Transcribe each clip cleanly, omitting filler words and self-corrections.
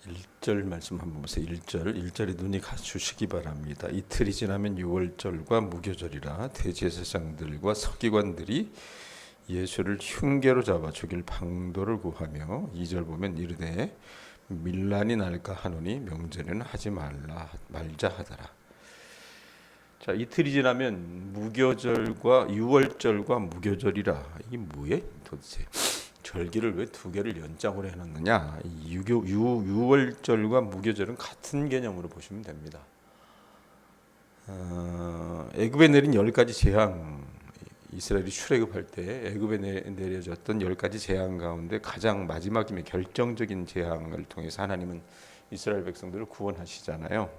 1절 말씀 한번 보세요. 1절에 눈이 가주시기 바랍니다. 이틀이 지나면 유월절과 무교절이라 대제사장들과 서기관들이 예수를 흉계로 잡아 죽일 방도를 구하며 2절 보면 이르되 밀란이 날까 하노니 명절에는 하지 말자 하더라. 자, 이틀이 지나면 무교절과 유월절과 무교절이라 이게 뭐예요 도대체? 절기를 왜 두 개를 연장으로 해놨느냐? 유월절과 무교절은 같은 개념으로 보시면 됩니다. 애굽에 내린 10가지 재앙, 이스라엘이 출애굽할 때 애굽에 내려졌던 10가지 재앙 가운데 가장 마지막이며 결정적인 재앙을 통해서 하나님은 이스라엘 백성들을 구원하시잖아요.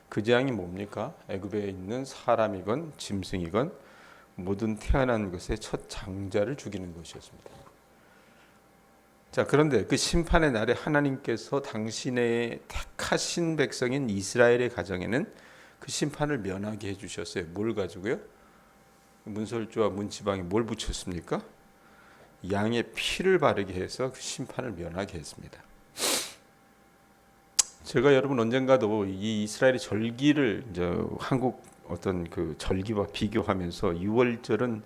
그 재앙이 뭡니까? 애굽에 있는 사람이건 짐승이건 모든 태어난 것의 첫 장자를 죽이는 것이었습니다. 자, 그런데 그 심판의 날에 하나님께서 당신의 택하신 백성인 이스라엘의 가정에는 그 심판을 면하게 해주셨어요. 뭘 가지고요? 문설주와 문지방에 뭘 붙였습니까? 양의 피를 바르게 해서 그 심판을 면하게 했습니다. 제가 여러분 언젠가도 이 이스라엘의 절기를 이제 한국 어떤 그 절기와 비교하면서 6월절은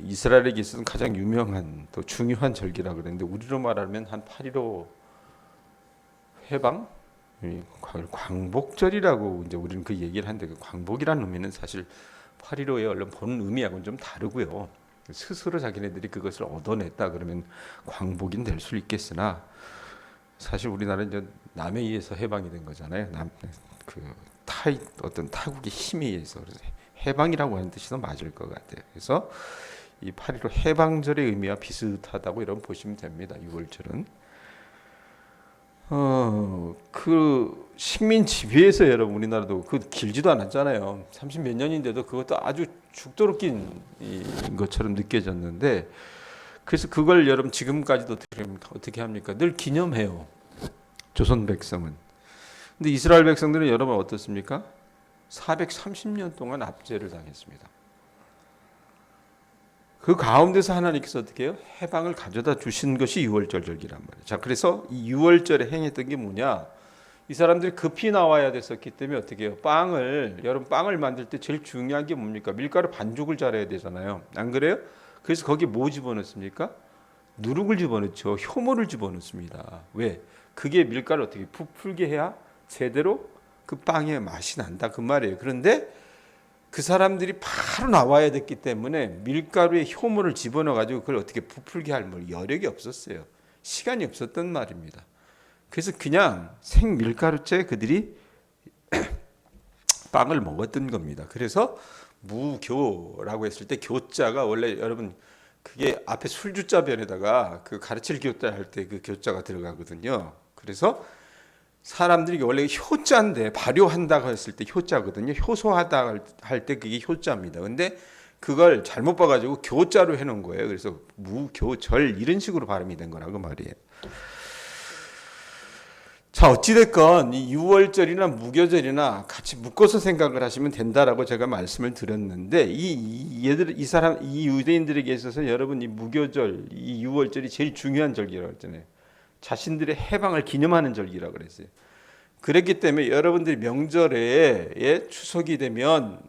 이스라엘에게 있어서 가장 유명한 또 중요한 절기라 그랬는데 우리로 말하면 한 8.15 해방 광복절이라고 이제 우리는 그 얘기를 하는데 그 광복이라는 의미는 사실 8.15의 얼른 본 의미하고는 좀 다르고요. 스스로 자기네들이 그것을 얻어냈다 그러면 광복인 될 수 있겠으나 사실 우리나라는 이제 남에 의해서 해방이 된 거잖아요. 어떤 타국의 힘에 의해서 그래서 해방이라고 하는 뜻이 더 맞을 것 같아요. 그래서 이 8.15 해방절의 의미와 비슷하다고 이런 보시면 됩니다. 6월절은 그 식민 지배에서 여러분 우리나라도 그 길지도 않았잖아요. 30몇 년인데도 그것도 아주 죽도록 긴 것처럼 느껴졌는데 그래서 그걸 여러분 지금까지도 어떻게 합니까? 늘 기념해요. 조선 백성은. 근데 이스라엘 백성들은 여러분 어떻습니까? 430년 동안 압제를 당했습니다. 그 가운데서 하나님께서 어떻게 해요? 해방을 가져다 주신 것이 유월절 절기란 말이에요. 자, 그래서 이 유월절에 행했던 게 뭐냐? 이 사람들이 급히 나와야 됐었기 때문에 어떻게 해요? 여러분 빵을 만들 때 제일 중요한 게 뭡니까? 밀가루 반죽을 잘해야 되잖아요. 안 그래요? 그래서 거기에 뭐 집어넣습니까? 누룩을 집어넣죠. 효모를 집어넣습니다. 왜? 그게 밀가루를 어떻게 부풀게 해야 제대로 그 빵의 맛이 난다 그 말이에요. 그런데 그 사람들이 바로 나와야 됐기 때문에 밀가루에 효모를 집어넣어 가지고 그걸 어떻게 부풀게 할 여력이 없었어요. 시간이 없었던 말입니다. 그래서 그냥 생 밀가루째 그들이 빵을 먹었던 겁니다. 그래서 무교라고 했을 때 교자가 원래 여러분 그게 앞에 술주자 변에다가 그 가르칠 교자 할 때 그 교자가 들어가거든요. 그래서 사람들이 원래 효자인데 발효한다고 했을 때 효자거든요. 효소하다 할 때 그게 효자입니다. 근데 그걸 잘못 봐가지고 교자로 해놓은 거예요. 그래서 무교절 이런 식으로 발음이 된 거라고 말이에요. 자, 어찌됐건 이 유월절이나 무교절이나 같이 묶어서 생각을 하시면 된다라고 제가 말씀을 드렸는데 이 유대인들에게 있어서 여러분 이 무교절, 이 유월절이 제일 중요한 절기라고 했잖아요. 자신들의 해방을 기념하는 절기라고 그랬어요. 그랬기 때문에 여러분들이 명절에 추석이 되면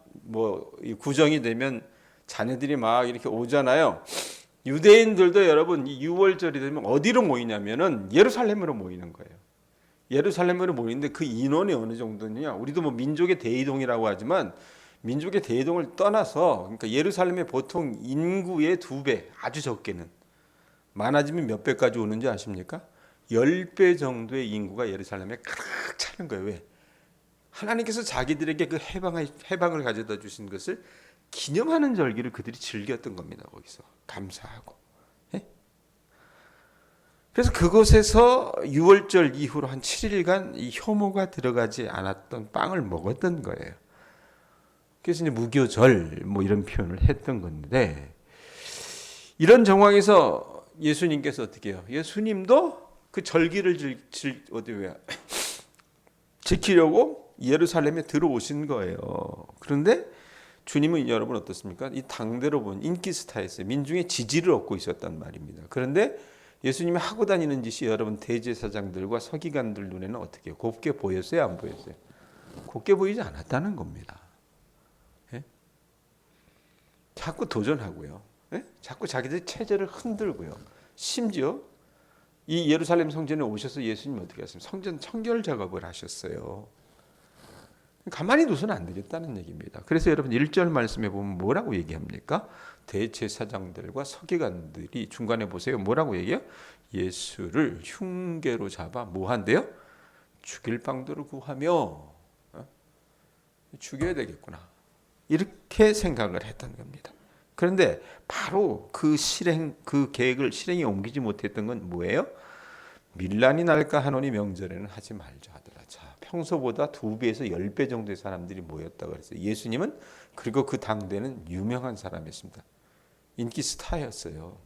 구정이 되면 자녀들이 막 이렇게 오잖아요. 유대인들도 여러분 이 유월절이 되면 어디로 모이냐면은 예루살렘으로 모이는 거예요. 예루살렘으로 모이는데 그 인원이 어느 정도냐? 우리도 민족의 대이동이라고 하지만 민족의 대이동을 떠나서 그러니까 예루살렘의 보통 인구의 2배, 아주 적게는 많아지면 몇 배까지 오는지 아십니까? 10배 정도의 인구가 예루살렘에 가득 차는 거예요. 왜? 하나님께서 자기들에게 그 해방을 가져다 주신 것을 기념하는 절기를 그들이 즐겼던 겁니다. 거기서 감사하고. 그래서 그곳에서 6월절 이후로 한 7일간 이 효모가 들어가지 않았던 빵을 먹었던 거예요. 그래서 이제 무교절 이런 표현을 했던 건데 이런 정황에서 예수님께서 어떻게 해요? 예수님도 그 절기를 지키려고 예루살렘에 들어오신 거예요. 그런데 주님은 여러분 어떻습니까? 이 당대로 본 인기 스타였어요. 민중의 지지를 얻고 있었단 말입니다. 그런데 예수님이 하고 다니는 짓이 여러분 대제사장들과 서기관들 눈에는 어떻게 해요? 곱게 보였어요? 안 보였어요? 곱게 보이지 않았다는 겁니다. 예? 자꾸 도전하고요. 예? 자꾸 자기들 체제를 흔들고요. 심지어 이 예루살렘 성전에 오셔서 예수님 어떻게 하셨습니까? 성전 청결 작업을 하셨어요. 가만히 둬서는 안 되겠다는 얘기입니다. 그래서 여러분 1절 말씀에 보면 뭐라고 얘기합니까? 대제사장들과 서기관들이 중간에 보세요. 뭐라고 얘기해요? 예수를 흉계로 잡아 뭐 한대요? 죽일 방도를 구하며 죽여야 되겠구나. 이렇게 생각을 했던 겁니다. 그런데 바로 그 계획을 실행에 옮기지 못했던 건 뭐예요? 밀란이 날까 하노니 명절에는 하지 말자 하더라. 자, 평소보다 2배에서 10배 정도의 사람들이 모였다고 그랬어요. 예수님은 그리고 그 당대는 유명한 사람이었습니다. 인기 스타였어요.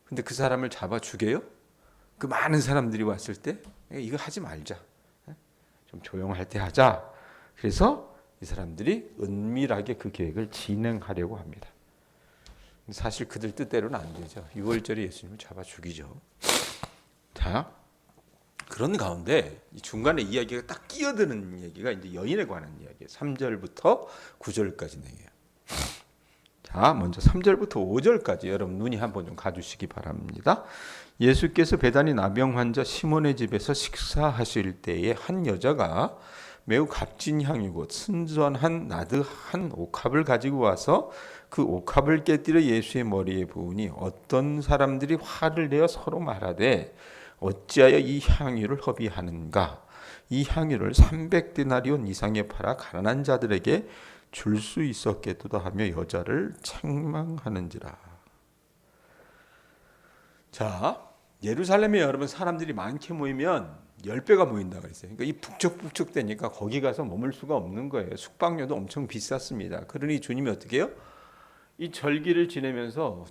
근데 그 사람을 잡아 죽여요? 그 많은 사람들이 왔을 때 이거 하지 말자. 좀 조용할 때 하자. 그래서 이 사람들이 은밀하게 그 계획을 진행하려고 합니다. 사실 그들 뜻대로는 안 되죠. 6월절에 예수님을 잡아 죽이죠. 자, 그런 가운데 중간에 이야기가 딱 끼어드는 얘기가 이제 여인에 관한 이야기예요. 3절부터 9절까지 내용이에요. 자, 먼저 3절부터 5절까지 여러분 눈이 한번 좀 가주시기 바랍니다. 예수께서 베다니 나병 환자 시몬의 집에서 식사하실 때에 한 여자가 매우 값진 향유고 순전한 나드 한 옥합을 가지고 와서 그 옥합을 깨뜨려 예수의 머리에 부으니 어떤 사람들이 화를 내어 서로 말하되 어찌하여 이 향유를 허비하는가? 이 향유를 300데나리온 이상에 팔아 가난한 자들에게 줄 수 있었겠도다 하며 여자를 책망하는지라. 자, 예루살렘에 여러분 사람들이 많게 모이면 10배가 모인다고 했어요. 그러니까 이 북적북적 되니까 거기 가서 머물 수가 없는 거예요. 숙박료도 엄청 비쌌습니다. 그러니 주님이 어떻게 해요? 이 절기를 지내면서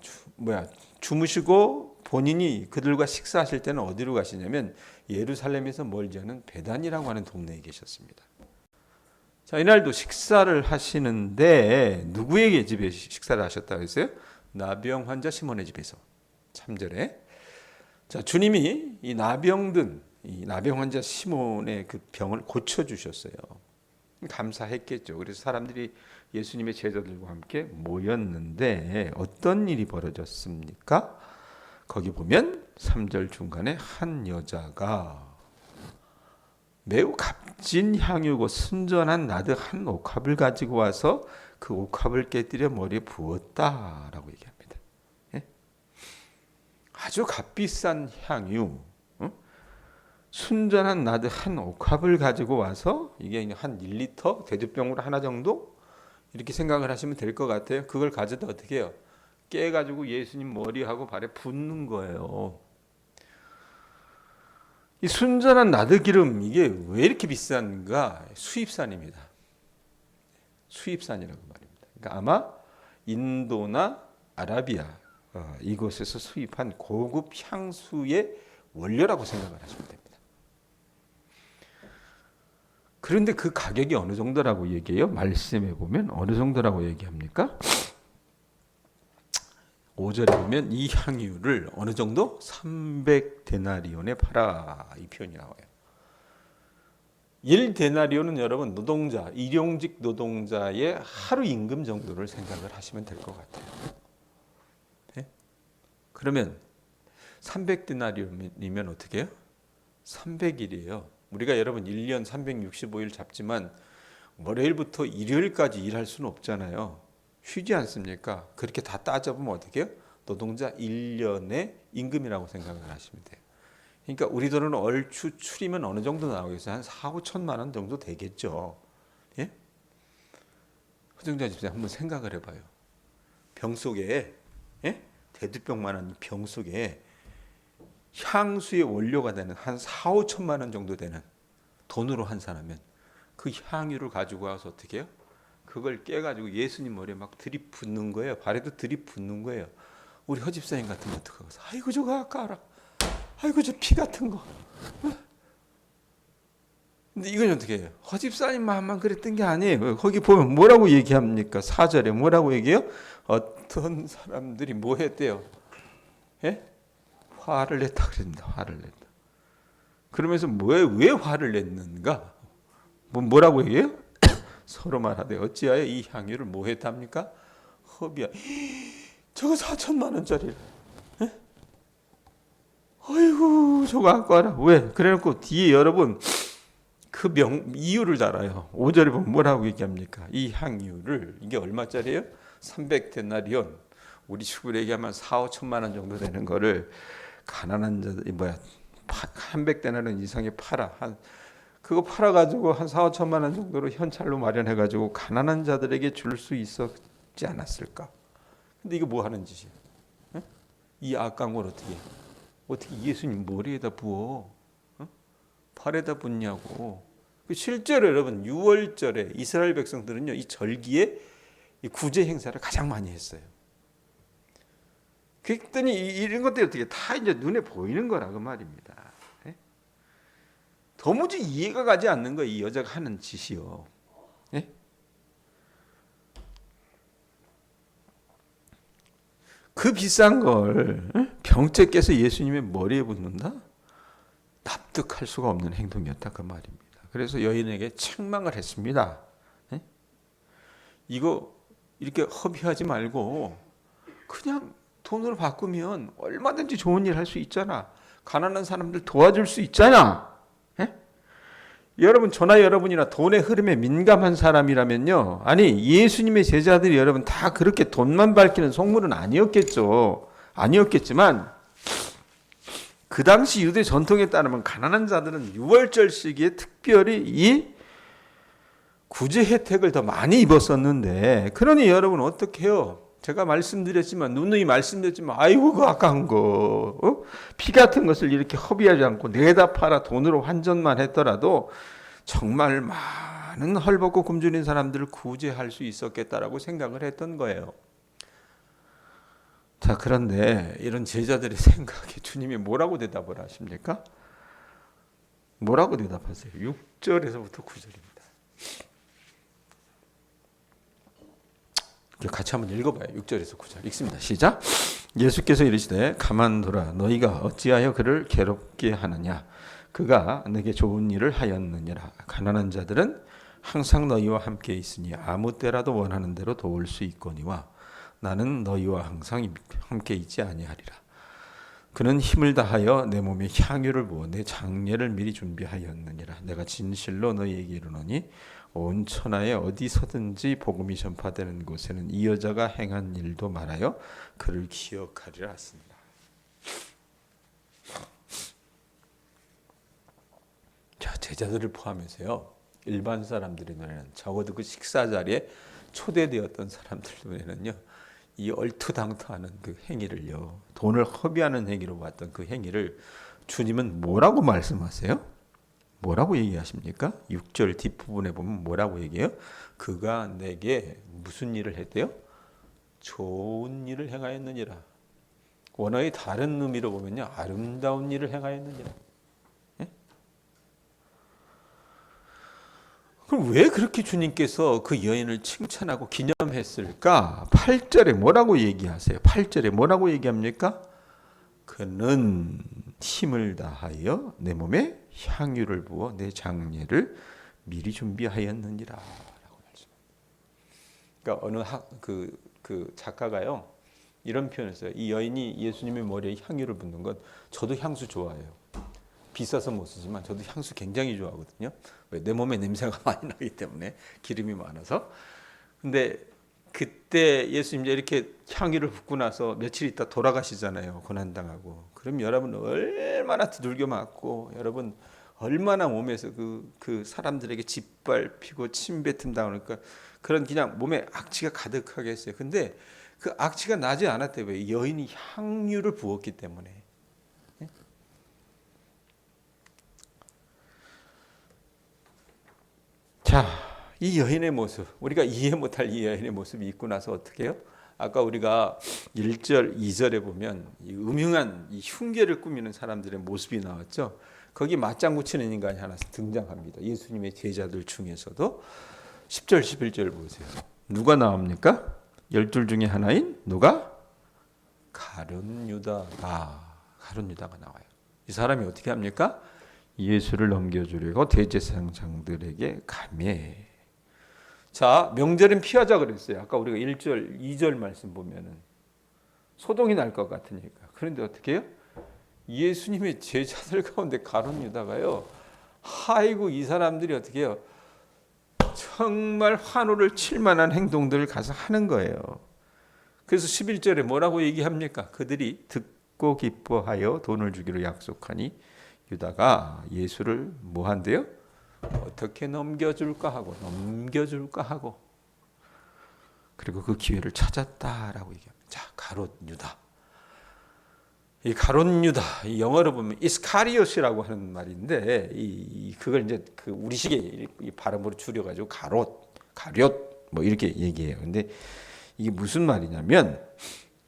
주무시고 본인이 그들과 식사하실 때는 어디로 가시냐면 예루살렘에서 멀지 않은 베단이라고 하는 동네에 계셨습니다. 자, 이날도 식사를 하시는데 누구에게 집에 식사를 하셨다고 했어요? 나병 환자 시몬의 집에서. 3절에 자, 주님이 이 나병 환자 시몬의 그 병을 고쳐 주셨어요. 감사했겠죠. 그래서 사람들이 예수님의 제자들과 함께 모였는데 어떤 일이 벌어졌습니까? 거기 보면 3절 중간에 한 여자가 매우 값진 향유고 순전한 나드 한 옥합을 가지고 와서 그 옥합을 깨뜨려 머리에 부었다라고 얘기합니다. 예? 아주 값비싼 향유, 순전한 나드 한 옥합을 가지고 와서 이게 한 1리터 대주병으로 하나 정도 이렇게 생각을 하시면 될 것 같아요. 그걸 가져다 어떻게 해요? 깨가지고 예수님 머리하고 발에 붓는 거예요. 이 순전한 나드 기름 이게 왜 이렇게 비싼가? 수입산입니다. 수입산이라고 말입니다. 그러니까 아마 인도나 아라비아 이곳에서 수입한 고급 향수의 원료라고 생각을 하시면 됩니다. 그런데 그 가격이 어느 정도라고 얘기해요? 말씀해 보면 어느 정도라고 얘기합니까? 5절에 보면 이 향유를 어느 정도? 300데나리온에 팔아 이 표현이 나와요. 1데나리온은 여러분 노동자, 일용직 노동자의 하루 임금 정도를 생각을 하시면 될 것 같아요. 네? 그러면 300데나리온이면 어떻게 해요? 300일이에요. 우리가 여러분 1년 365일 잡지만 월요일부터 일요일까지 일할 수는 없잖아요. 쉬지 않습니까? 그렇게 다 따져보면 어떻게 해요? 노동자 1년의 임금이라고 생각을 하시면 돼요. 그러니까 우리 돈은 얼추 추리면 어느 정도 나오겠어요? 한 4, 5천만 원 정도 되겠죠. 예? 허정자 집사님 한번 생각을 해봐요. 병 속에 대두병만한 병 속에 향수의 원료가 되는 한 4, 5천만 원 정도 되는 돈으로 환산하면 그 향유를 가지고 와서 어떻게 해요? 그걸 깨가지고 예수님 머리에 막 들이붓는 거예요. 발에도 들이붓는 거예요. 우리 허집사님 같은 거 어떡하고 아이고 저거 아까라. 아이고 저 피 같은 거. 근데 이건 어떻게 해요? 허집사님 마음만 그랬던 게 아니에요. 거기 보면 뭐라고 얘기합니까? 4절에 뭐라고 얘기해요? 어떤 사람들이 뭐 했대요? 예? 화를 냈다 그랬습니다. 화를 냈다. 그러면서 왜 화를 냈는가? 뭐라고 얘기해요? 서로 말하되 어찌하여 이 향유를 뭐 했답니까? 허비야. 저거 4천만 원짜리. 아이고 저거 갖고 와라. 왜? 그래놓고 뒤에 여러분 그 이유를 달아요. 5절에 보면 뭐라고 얘기합니까? 이 향유를 이게 얼마짜리예요? 300데나리온. 우리 식으로 얘기하면 4, 5천만 원 정도 되는 거를 가난한 자들 300데나리온 이상에 팔아. 그거 팔아가지고 한 4, 5천만 원 정도로 현찰로 마련해가지고 가난한 자들에게 줄 수 있었지 않았을까? 근데 이거 뭐 하는 짓이에요? 이 악한 걸 어떻게 예수님 머리에다 부어? 팔에다 붓냐고. 실제로 여러분 6월절에 이스라엘 백성들은요 이 절기에 이 구제 행사를 가장 많이 했어요. 그랬더니 이런 것들이 어떻게 다 이제 눈에 보이는 거라 그 말입니다. 도무지 이해가 가지 않는 거예요. 이 여자가 하는 짓이요. 그 비싼 걸 병째 깨서 예수님의 머리에 붓는다? 납득할 수가 없는 행동이었다 그 말입니다. 그래서 여인에게 책망을 했습니다. 이거 이렇게 허비하지 말고 그냥 돈으로 바꾸면 얼마든지 좋은 일 할 수 있잖아. 가난한 사람들 도와줄 수 있잖아. 여러분 저나 여러분이나 돈의 흐름에 민감한 사람이라면요. 아니 예수님의 제자들이 여러분 다 그렇게 돈만 밝히는 속물은 아니었겠죠. 아니었겠지만 그 당시 유대 전통에 따르면 가난한 자들은 6월절 시기에 특별히 이 구제 혜택을 더 많이 입었었는데 그러니 여러분 어떻게 해요? 제가 말씀드렸지만 누누이 말씀드렸지만 아이고 그 아까운 거 피 같은 것을 이렇게 허비하지 않고 내다 팔아 돈으로 환전만 했더라도 정말 많은 헐벗고 굶주린 사람들을 구제할 수 있었겠다라고 생각을 했던 거예요. 자 그런데 이런 제자들의 생각에 주님이 뭐라고 대답을 하십니까? 뭐라고 대답하세요? 6절에서부터 9절입니다. 같이 한번 읽어봐요. 6절에서 9절 읽습니다. 시작. 예수께서 이르시되 가만두라 너희가 어찌하여 그를 괴롭게 하느냐 그가 내게 좋은 일을 하였느니라. 가난한 자들은 항상 너희와 함께 있으니 아무 때라도 원하는 대로 도울 수 있거니와 나는 너희와 항상 함께 있지 아니하리라. 그는 힘을 다하여 내 몸에 향유를 부어 내 장례를 미리 준비하였느니라. 내가 진실로 너희에게 이르노니 온 천하에 어디서든지 복음이 전파되는 곳에는 이 여자가 행한 일도 말하여 그를 기억하리라 하십니다. 자, 제자들을 포함해서요. 일반 사람들의 눈에는 적어도 그 식사 자리에 초대되었던 사람들 눈에는요. 이 얼토당토하는 그 행위를요. 돈을 허비하는 행위로 봤던 그 행위를 주님은 뭐라고 말씀하세요? 뭐라고 얘기하십니까? 6절 뒷부분에 보면 뭐라고 얘기해요? 그가 내게 무슨 일을 했대요? 좋은 일을 행하였느니라. 원어의 다른 의미로 보면요. 아름다운 일을 행하였느니라. 예? 그럼 왜 그렇게 주님께서 그 여인을 칭찬하고 기념했을까? 8절에 뭐라고 얘기하세요? 8절에 뭐라고 얘기합니까? 그는 힘을 다하여 내 몸에 향유를 부어 내 장례를 미리 준비하였느니라 라고 말씀합니다. 그러니까 어느 그 작가가요 이런 표현을 써요. 이 여인이 예수님의 머리에 향유를 붓는 건 저도 향수 좋아해요. 비싸서 못 쓰지만 저도 향수 굉장히 좋아하거든요. 왜? 내 몸에 냄새가 많이 나기 때문에 기름이 많아서. 근데 그때 예수님 이렇게 향유를 붓고 나서 며칠 있다 돌아가시잖아요. 고난당하고. 그럼 여러분 얼마나 두들겨 맞고 여러분 얼마나 몸에서 그 사람들에게 짓밟히고 침뱉음 당하니까 그런 그냥 몸에 악취가 가득하게 했어요. 근데 그 악취가 나지 않았대요. 왜? 여인이 향유를 부었기 때문에. 자, 이 여인의 모습, 우리가 이해 못할 이 여인의 모습이 있고 나서 어떻게 해요? 아까 우리가 1절, 2절에 보면 이 음흉한 이 흉계를 꾸미는 사람들의 모습이 나왔죠. 거기 맞장구 치는 인간이 하나 등장합니다. 예수님의 제자들 중에서도 10절, 11절 보세요. 누가 나옵니까? 12 중에 하나인 누가? 가룟 유다다. 가룟 유다가 나와요. 이 사람이 어떻게 합니까? 예수를 넘겨주려고 대제사장들에게 감해. 자, 명절은 피하자 그랬어요. 아까 우리가 1절, 2절 말씀 보면은 소동이 날 것 같으니까. 그런데 어떻게 해요? 예수님의 제자들 가운데 가룟 유다가요. 아이고 이 사람들이 어떻게 해요? 정말 환호를 칠 만한 행동들을 가서 하는 거예요. 그래서 11절에 뭐라고 얘기합니까? 그들이 듣고 기뻐하여 돈을 주기로 약속하니 유다가 예수를 뭐 한대요? 어떻게 넘겨줄까 하고 그리고 그 기회를 찾았다라고 얘기합니다. 자, 가롯 유다. 이 가롯 유다, 이 영어로 보면 이스카리옷이라고 하는 말인데 그걸 이제 그 우리식의 발음으로 줄여가지고 가롯 뭐 이렇게 얘기해요. 근데 이게 무슨 말이냐면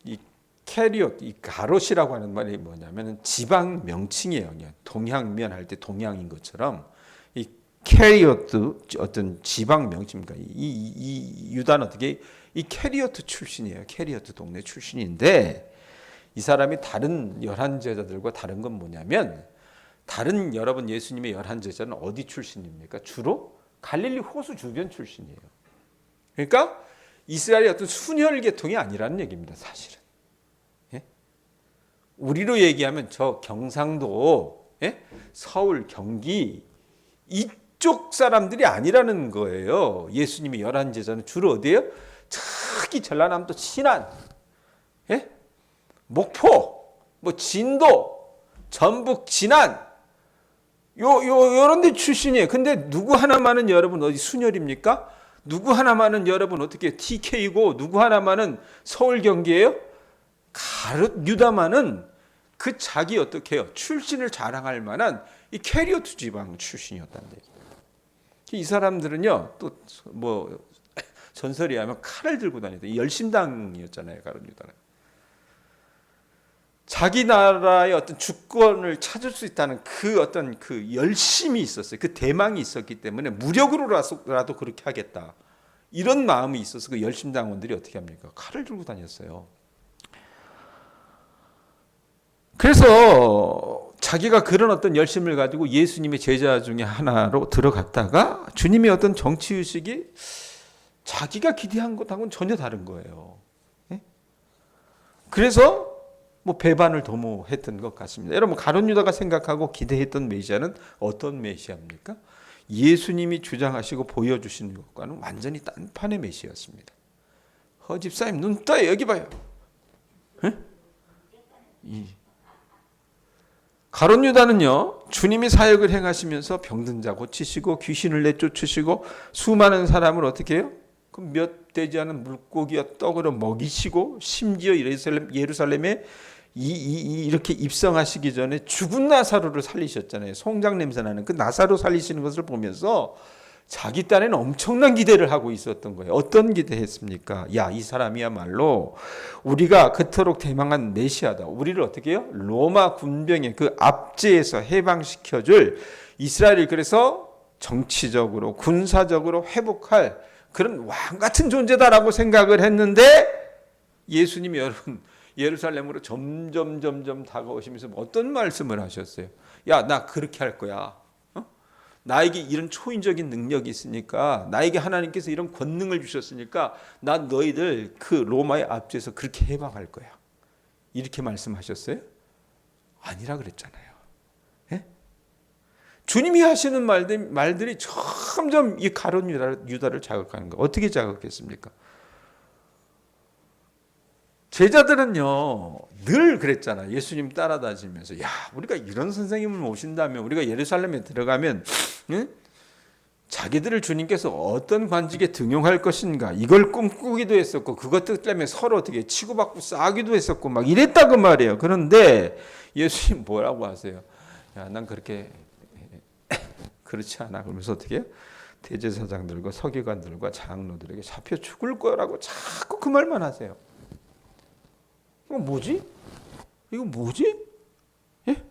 이 캐리옷, 이 가롯이라고 하는 말이 뭐냐면 지방 명칭이에요. 그냥 동양면 할 때 동양인 것처럼 이 캐리옷도 어떤 지방 명칭입니까? 이 유다는 어떻게 이 캐리오트 출신이에요. 캐리오트 동네 출신인데 이 사람이 다른 11제자들과 다른 건 뭐냐면 다른 여러분 예수님의 11제자는 어디 출신입니까? 주로 갈릴리 호수 주변 출신이에요. 그러니까 이스라엘의 어떤 순혈 계통이 아니라는 얘기입니다. 사실은. 예? 우리로 얘기하면 저 경상도, 예? 서울, 경기 이쪽 사람들이 아니라는 거예요. 예수님의 11제자는 주로 어디예요? 특히 전라남도 신안, 예? 목포, 뭐 진도, 전북, 진안, 요런 데 출신이에요. 근데 누구 하나만은 여러분 어디 순혈입니까? 누구 하나만은 여러분 어떻게 TK고 누구 하나만은 서울 경기예요? 가룟 유다만은 그 자기 어떻게 해요? 출신을 자랑할 만한 이 캐리오트 지방 출신이었다는 얘기예요. 이 사람들은요, 또 뭐 전설에 의하면 칼을 들고 다니던 열심당이었잖아요, 가룟 유다는. 자기 나라의 어떤 주권을 찾을 수 있다는 그 어떤 그 열심이 있었어요. 그 대망이 있었기 때문에 무력으로라도 그렇게 하겠다. 이런 마음이 있어서 그 열심당원들이 어떻게 합니까? 칼을 들고 다녔어요. 그래서 자기가 그런 어떤 열심을 가지고 예수님의 제자 중에 하나로 들어갔다가 주님의 어떤 정치의식이 자기가 기대한 것하고는 전혀 다른 거예요. 그래서 뭐 배반을 도모했던 것 같습니다. 여러분 가룟 유다가 생각하고 기대했던 메시아는 어떤 메시아입니까? 예수님이 주장하시고 보여주시는 것과는 완전히 딴판의 메시아였습니다. 집사님 눈 떠요. 여기 봐요. 가룟 유다는요, 주님이 사역을 행하시면서 병든 자 고치시고 귀신을 내쫓으시고 수많은 사람을 어떻게 해요? 그 몇 되지 않은 물고기와 떡으로 먹이시고 심지어 예루살렘에 이렇게 입성하시기 전에 죽은 나사로를 살리셨잖아요. 송장 냄새 나는 그 나사로 살리시는 것을 보면서 자기 딴에는 엄청난 기대를 하고 있었던 거예요. 어떤 기대했습니까? 야, 이 사람이야말로 우리가 그토록 대망한 메시아다. 우리를 어떻게 해요? 로마 군병의 그 압제에서 해방시켜줄 이스라엘을 그래서 정치적으로 군사적으로 회복할 그런 왕 같은 존재다라고 생각을 했는데 예수님이 여러분 예루살렘으로 점점 다가오시면서 어떤 말씀을 하셨어요? 야, 나 그렇게 할 거야. 나에게 이런 초인적인 능력이 있으니까 나에게 하나님께서 이런 권능을 주셨으니까 난 너희들 그 로마의 압제에서 그렇게 해방할 거야. 이렇게 말씀하셨어요? 아니라 그랬잖아요. 예? 주님이 하시는 말들이 점점 이 가룟 유다를 자극하는 거예요. 어떻게 자극했습니까? 제자들은요 늘 그랬잖아. 예수님 따라다니면서 야, 우리가 이런 선생님을 모신다면 우리가 예루살렘에 들어가면 자기들을 주님께서 어떤 관직에 등용할 것인가 이걸 꿈꾸기도 했었고 그것 때문에 서로 어떻게 치고받고 싸기도 했었고 막 이랬다고 말이에요. 그런데 예수님 뭐라고 하세요? 야, 난 그렇게 그렇지 않아. 그러면서 어떻게 해요? 대제사장들과 서기관들과 장로들에게 잡혀 죽을 거라고 자꾸 그 말만 하세요. 이거 뭐지? 이거 뭐지? 예?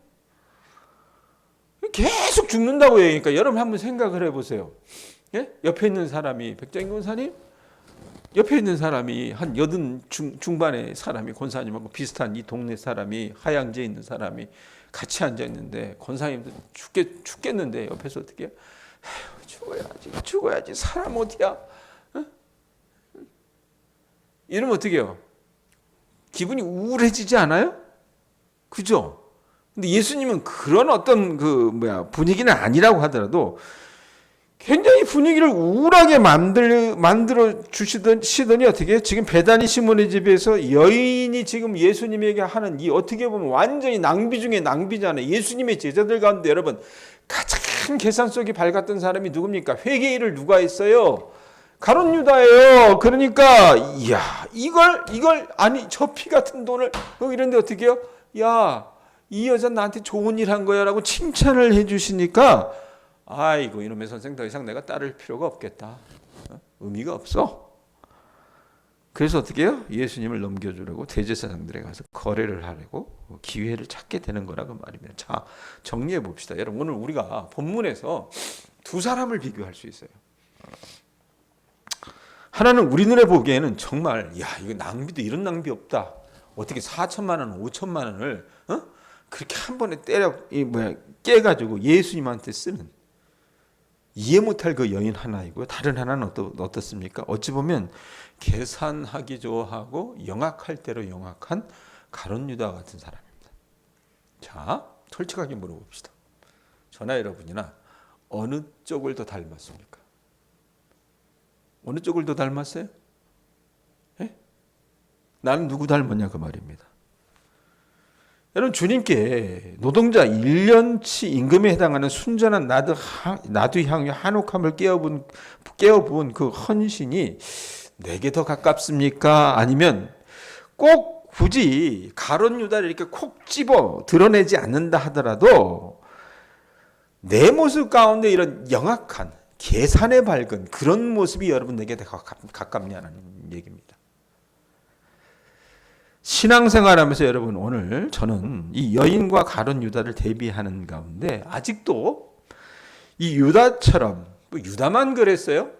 계속 죽는다고 얘기하니까 여러분 한번 생각을 해보세요. 예? 옆에 있는 사람이 백장인 권사님 옆에 있는 사람이 한 80 중반의 사람이 권사님하고 비슷한 이 동네 사람이 하양지에 있는 사람이 같이 앉아 있는데 권사님도 죽겠는데 옆에서 어떻게 해요? 죽어야지 사람 어디야? 어? 이러면 어떻게 해요? 기분이 우울해지지 않아요? 그죠? 근데 예수님은 그런 어떤 분위기는 아니라고 하더라도 굉장히 분위기를 우울하게 만들어 주시더니 어떻게 해요? 지금 베다니 시몬의 집에서 여인이 지금 예수님에게 하는 이 어떻게 보면 완전히 낭비 중에 낭비잖아요. 예수님의 제자들 가운데 여러분 가장 계산 속이 밝았던 사람이 누굽니까? 회개일을 누가 했어요? 가룟 유다예요. 그러니까 이걸 아니 저 피 같은 돈을 이런데 어떻게 해요? 야, 이 여자 나한테 좋은 일 한 거야라고 칭찬을 해주시니까 아이고 이놈의 선생 더 이상 내가 따를 필요가 없겠다. 의미가 없어. 그래서 어떻게 해요? 예수님을 넘겨주려고 대제사장들에 가서 거래를 하려고 기회를 찾게 되는 거라고 말입니다. 자, 정리해 봅시다. 여러분 오늘 우리가 본문에서 두 사람을 비교할 수 있어요. 하나는 우리 눈에 보기에는 정말 이거 낭비도 이런 낭비 없다. 어떻게 4천만 원, 5천만 원을 그렇게 한 번에 깨가지고 예수님한테 쓰는 이해 못할 그 여인 하나이고요. 다른 하나는 어떻습니까? 어찌 보면 계산하기 좋아하고 영악할 대로 영악한 가룟 유다 같은 사람입니다. 자, 솔직하게 물어봅시다. 저나 여러분이나 어느 쪽을 더 닮았습니까? 어느 쪽을 더 닮았어요? 예? 나는 누구 닮았냐 그 말입니다. 여러분 주님께 노동자 1년치 임금에 해당하는 순전한 나도 향유 한옥함을 깨어본 그 헌신이 내게 더 가깝습니까? 아니면 꼭 굳이 가룟 유다를 이렇게 콕 집어 드러내지 않는다 하더라도 내 모습 가운데 이런 영악한 계산에 밝은 그런 모습이 여러분 내게 더 가깝냐는 얘기입니다. 신앙생활하면서 여러분 오늘 저는 이 여인과 가룟 유다를 대비하는 가운데 아직도 이 유다처럼 유다만 그랬어요?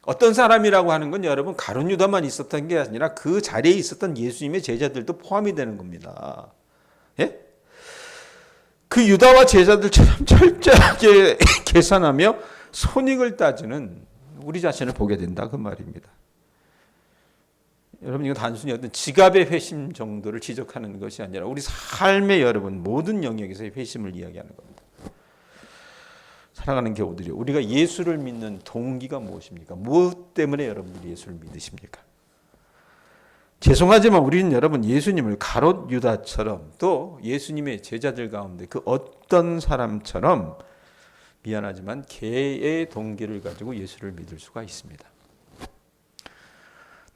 어떤 사람이라고 하는 건 여러분 가룟 유다만 있었던 게 아니라 그 자리에 있었던 예수님의 제자들도 포함이 되는 겁니다. 예? 그 유다와 제자들처럼 철저하게 계산하며 손익을 따지는 우리 자신을 보게 된다 그 말입니다. 여러분 이건 단순히 어떤 지갑의 회심 정도를 지적하는 것이 아니라 우리 삶의 여러분 모든 영역에서의 회심을 이야기하는 겁니다. 사랑하는 교우들이 우리가 예수를 믿는 동기가 무엇입니까? 무엇 때문에 여러분들이 예수를 믿으십니까? 죄송하지만 우리는 여러분 예수님을 가롯 유다처럼 또 예수님의 제자들 가운데 그 어떤 사람처럼 미안하지만 개의 동기를 가지고 예수를 믿을 수가 있습니다.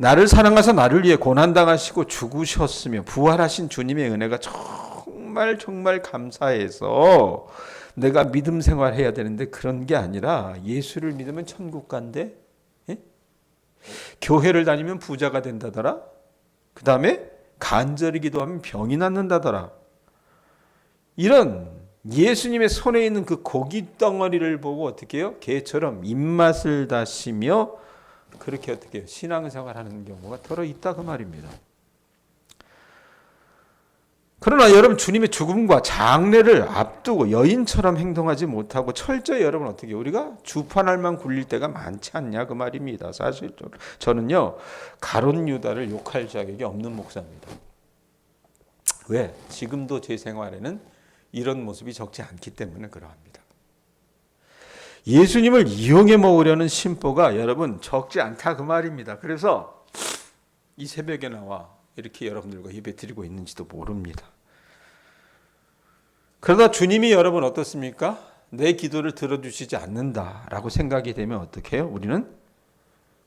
나를 사랑하사 나를 위해 고난당하시고 죽으셨으며 부활하신 주님의 은혜가 정말 정말 감사해서 내가 믿음 생활해야 되는데 그런 게 아니라 예수를 믿으면 천국 간대? 예? 교회를 다니면 부자가 된다더라? 그 다음에 간절히 기도하면 병이 낫는다더라? 이런 예수님의 손에 있는 그 고기 덩어리를 보고 어떻게 해요? 개처럼 입맛을 다시며 그렇게 어떻게 신앙생활하는 경우가 더러 있다 그 말입니다. 그러나 여러분 주님의 죽음과 장례를 앞두고 여인처럼 행동하지 못하고 철저히 여러분 어떻게 우리가 주판알만 굴릴 때가 많지 않냐 그 말입니다. 사실 저는요 가룟 유다를 욕할 자격이 없는 목사입니다. 왜? 지금도 제 생활에는 이런 모습이 적지 않기 때문에 그러합니다. 예수님을 이용해 먹으려는 심보가 여러분 적지 않다 그 말입니다. 그래서 이 새벽에 나와 이렇게 여러분들과 예배 드리고 있는지도 모릅니다. 그러다 주님이 여러분 어떻습니까? 내 기도를 들어주시지 않는다라고 생각이 되면 어떻게 해요? 우리는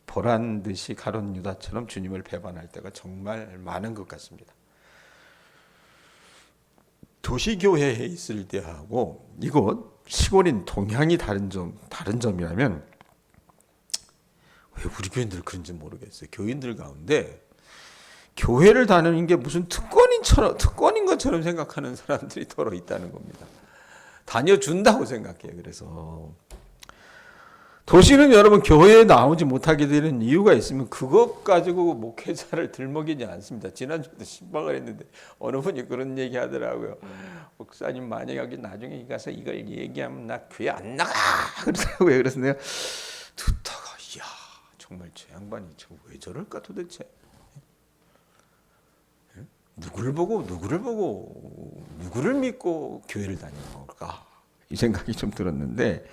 보란 듯이 가룟 유다처럼 주님을 배반할 때가 정말 많은 것 같습니다. 도시교회에 있을 때하고 이곳 시골인 동향이 다른 점이라면 왜 우리 교인들 그런지 모르겠어요. 교인들 가운데 교회를 다니는 게 무슨 특권인 것처럼 생각하는 사람들이 더러 있다는 겁니다. 다녀준다고 생각해요. 그래서 도시는 여러분 교회에 나오지 못하게 되는 이유가 있으면 그것 가지고 목회자를 들먹이지 않습니다. 지난주도 신방을 했는데 어느 분이 그런 얘기 하더라고요. 목사님 만약에 나중에 가서 이걸 얘기하면 나 교회 안 나가 그러더라고요. 그래서 내가 듣다가 이야 정말 저 양반이 왜 저럴까 도대체. 누구를 보고 누구를 믿고 교회를 다니는 걸까 이 생각이 좀 들었는데,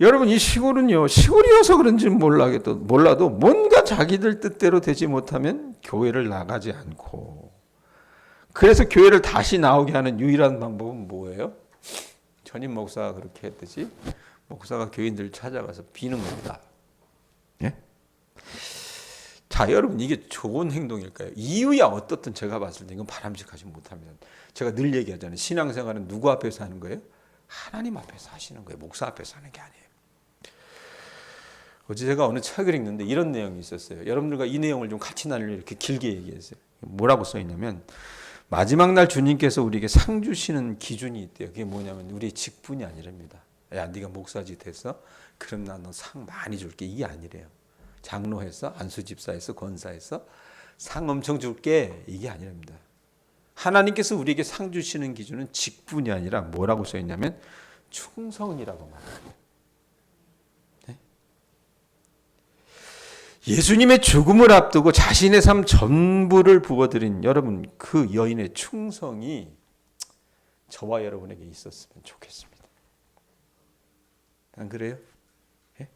여러분 이 시골은요, 시골이어서 그런지는 몰라도 뭔가 자기들 뜻대로 되지 못하면 교회를 나가지 않고, 그래서 교회를 다시 나오게 하는 유일한 방법은 뭐예요? 전임 목사가 그렇게 했듯이 목사가 교인들을 찾아가서 비는 겁니다. 예? 자, 여러분 이게 좋은 행동일까요? 이유야 어떻든 제가 봤을 때 이건 바람직하지 못합니다. 제가 늘 얘기하잖아요. 신앙생활은 누구 앞에서 하는 거예요? 하나님 앞에서 하시는 거예요. 목사 앞에서 하는 게 아니에요. 어제 제가 어느 책을 읽는데 이런 내용이 있었어요. 여러분들과 이 내용을 좀 같이 나누려고 이렇게 길게 얘기했어요. 뭐라고 써있냐면, 마지막 날 주님께서 우리에게 상 주시는 기준이 있대요. 그게 뭐냐면 우리의 직분이 아니랍니다. 야, 네가 목사짓 했어? 그럼 나 너 상 많이 줄게. 이게 아니래요. 장로했어? 안수집사했어? 권사했어? 상 엄청 줄게. 이게 아니랍니다. 하나님께서 우리에게 상 주시는 기준은 직분이 아니라 뭐라고 써있냐면 충성이라고 말해요. 예수님의 죽음을 앞두고 자신의 삶 전부를 부어드린 여러분, 그 여인의 충성이 저와 여러분에게 있었으면 좋겠습니다. 안 그래요? 예?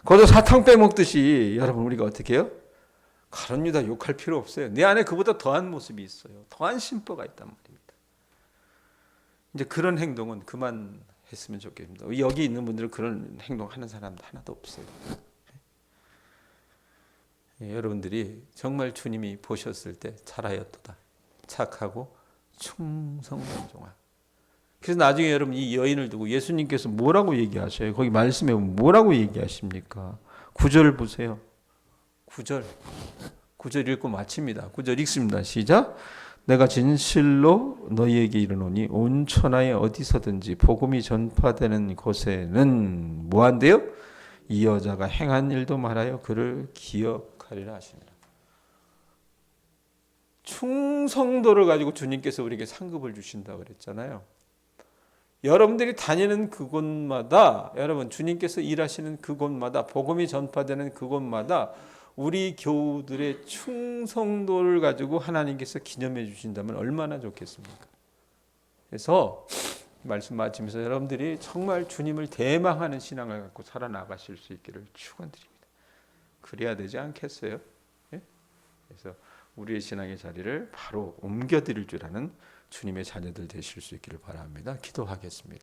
거기서 사탕 빼먹듯이 여러분 우리가 어떻게 해요? 가룟 유다 욕할 필요 없어요. 내 안에 그보다 더한 모습이 있어요. 더한 심보가 있단 말입니다. 이제 그런 행동은 그만했으면 좋겠습니다. 여기 있는 분들은 그런 행동하는 사람 하나도 없어요. 여러분들이 정말 주님이 보셨을 때 잘하였도다. 착하고 충성된 종아. 그래서 나중에 여러분 이 여인을 두고 예수님께서 뭐라고 얘기하셔요? 거기 말씀에 뭐라고 얘기하십니까? 9절 보세요. 9절 읽고 마칩니다. 9절 읽습니다. 시작. 내가 진실로 너희에게 이르노니 온 천하에 어디서든지 복음이 전파되는 곳에는 뭐한대요? 이 여자가 행한 일도 말하여 그를 기억하리라 하시니라. 충성도를 가지고 주님께서 우리에게 상급을 주신다고 그랬잖아요. 여러분들이 다니는 그곳마다, 여러분 주님께서 일하시는 그곳마다, 복음이 전파되는 그곳마다 우리 교우들의 충성도를 가지고 하나님께서 기념해 주신다면 얼마나 좋겠습니까? 그래서 말씀 마치면서 여러분들이 정말 주님을 대망하는 신앙을 갖고 살아나가실 수 있기를 축원드립니다. 그래야 되지 않겠어요? 예? 그래서 우리의 신앙의 자리를 바로 옮겨드릴 줄 아는 주님의 자녀들 되실 수 있기를 바랍니다. 기도하겠습니다.